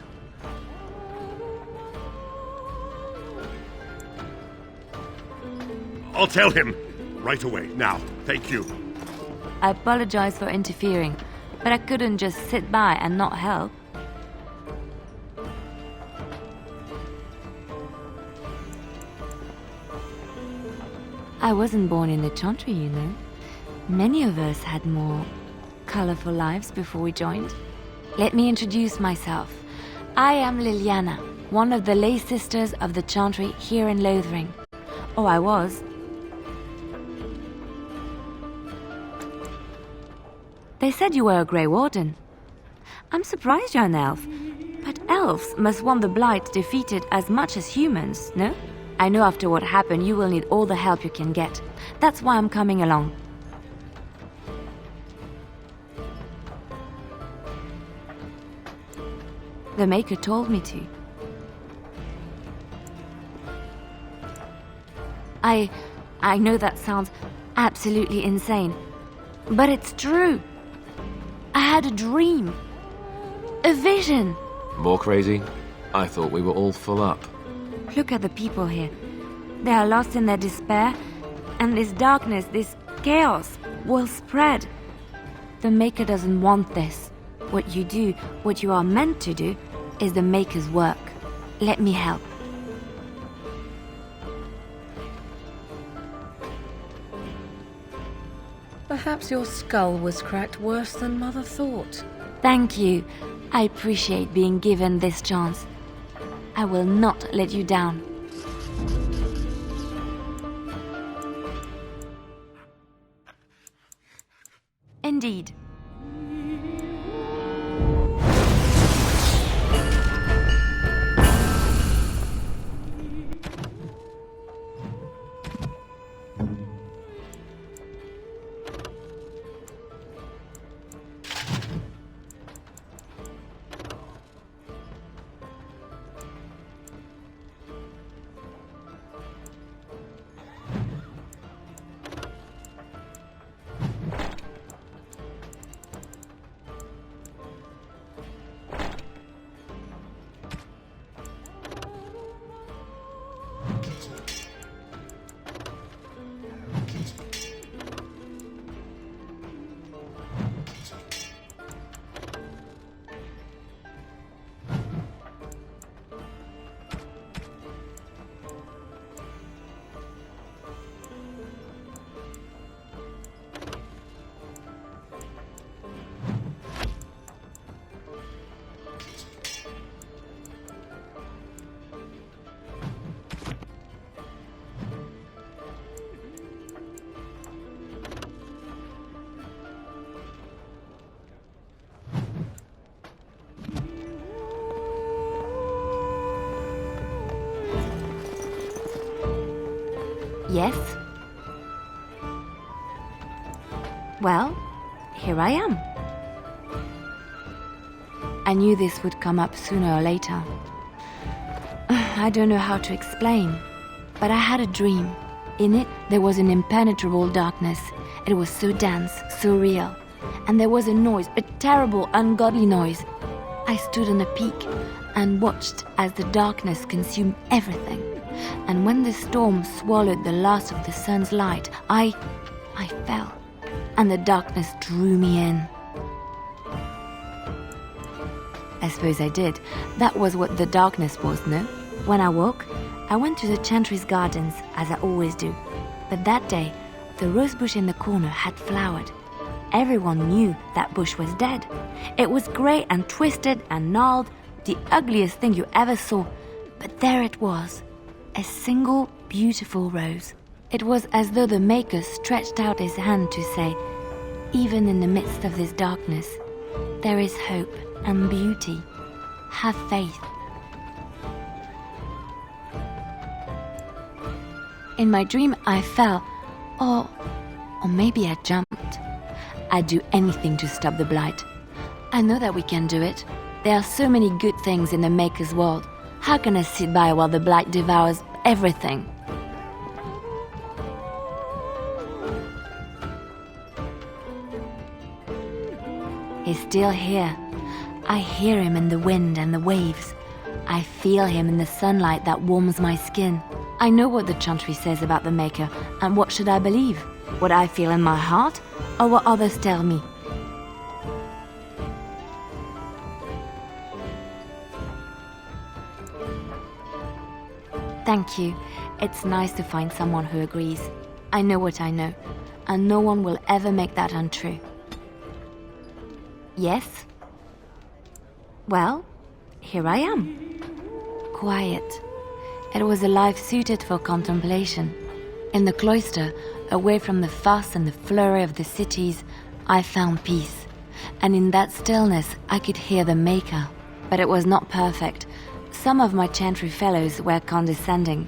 I'll tell him right away, now. Thank you. I apologize for interfering, but I couldn't just sit by and not help. I wasn't born in the Chantry, you know. Many of us had more colorful lives before we joined. Let me introduce myself. I am Liliana, one of the lay sisters of the Chantry here in Lothering. Oh, I was. They said you were a Grey Warden. I'm surprised you're an elf. But elves must want the Blight defeated as much as humans, no? I know after what happened you will need all the help you can get. That's why I'm coming along. The Maker told me to. I know that sounds absolutely insane, but it's true. I had a dream. A vision. More crazy? I thought we were all full up. Look at the people here. They are lost in their despair, and this darkness, this chaos, will spread. The Maker doesn't want this. What you do, what you are meant to do, is the Maker's work. Let me help. Perhaps your skull was cracked worse than Mother thought. Thank you. I appreciate being given this chance. I will not let you down. Indeed. Yes? Well, here I am. I knew this would come up sooner or later. I don't know how to explain, but I had a dream. In it, there was an impenetrable darkness. It was so dense, so real. And there was a noise, a terrible, ungodly noise. I stood on a peak and watched as the darkness consumed everything. And when the storm swallowed the last of the sun's light, I fell, and the darkness drew me in. I suppose I did. That was what the darkness was, no? When I woke, I went to the Chantry's gardens, as I always do. But that day, the rose bush in the corner had flowered. Everyone knew that bush was dead. It was grey and twisted and gnarled, the ugliest thing you ever saw. But there it was, a single beautiful rose. It was as though the Maker stretched out his hand to say, even in the midst of this darkness, there is hope and beauty. Have faith. In my dream, I fell, or maybe I jumped. I'd do anything to stop the blight. I know that we can do it. There are so many good things in the Maker's world. How can I sit by while the blight devours everything? He's still here. I hear him in the wind and the waves. I feel him in the sunlight that warms my skin. I know what the Chantry says about the Maker, and what should I believe? What I feel in my heart, or what others tell me? Thank you. It's nice to find someone who agrees. I know what I know, and no one will ever make that untrue. Yes? Well, here I am. Quiet. It was a life suited for contemplation. In the cloister, away from the fuss and the flurry of the cities, I found peace. And in that stillness, I could hear the Maker. But it was not perfect. Some of my Chantry fellows were condescending.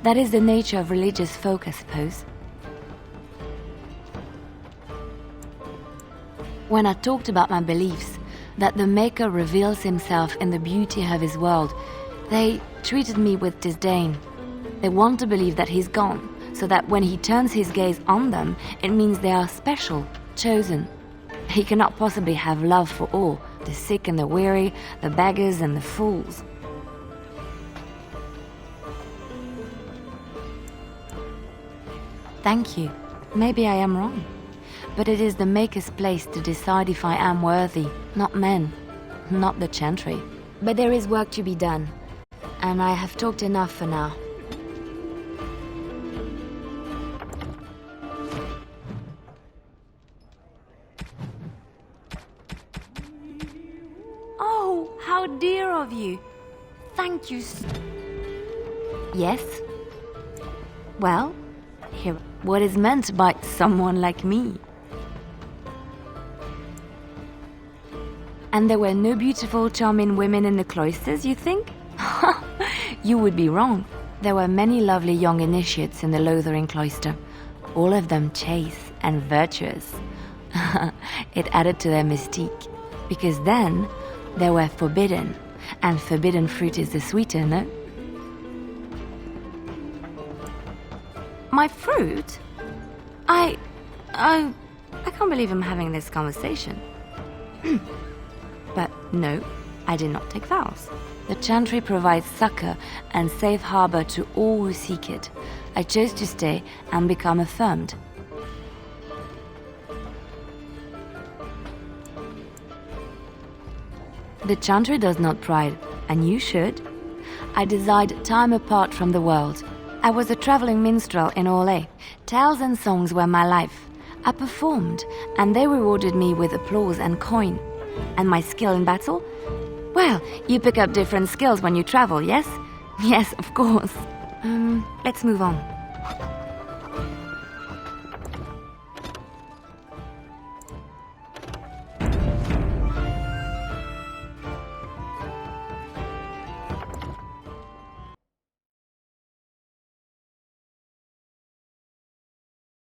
That is the nature of religious folk, I suppose. When I talked about my beliefs, that the Maker reveals himself in the beauty of his world, they treated me with disdain. They want to believe that he's gone, so that when he turns his gaze on them, it means they are special, chosen. He cannot possibly have love for all, the sick and the weary, the beggars and the fools. Thank you. Maybe I am wrong. But it is the Maker's place to decide if I am worthy, not men, not the Chantry. But there is work to be done, and I have talked enough for now. Oh, how dear of you. Thank you. Yes? Well, here, what is meant by someone like me? And there were no beautiful, charming women in the cloisters, you think? You would be wrong. There were many lovely young initiates in the Lothering cloister, all of them chaste and virtuous. It added to their mystique, because then they were forbidden, and forbidden fruit is the sweeter, no? My fruit? I can't believe I'm having this conversation. But no, I did not take vows. The Chantry provides succor and safe harbor to all who seek it. I chose to stay and become affirmed. The Chantry does not pride, and you should. I desired time apart from the world. I was a traveling minstrel in Orlais. Tales and songs were my life. I performed, and they rewarded me with applause and coin. And my skill in battle? Well, you pick up different skills when you travel, yes? Yes, of course. Let's move on.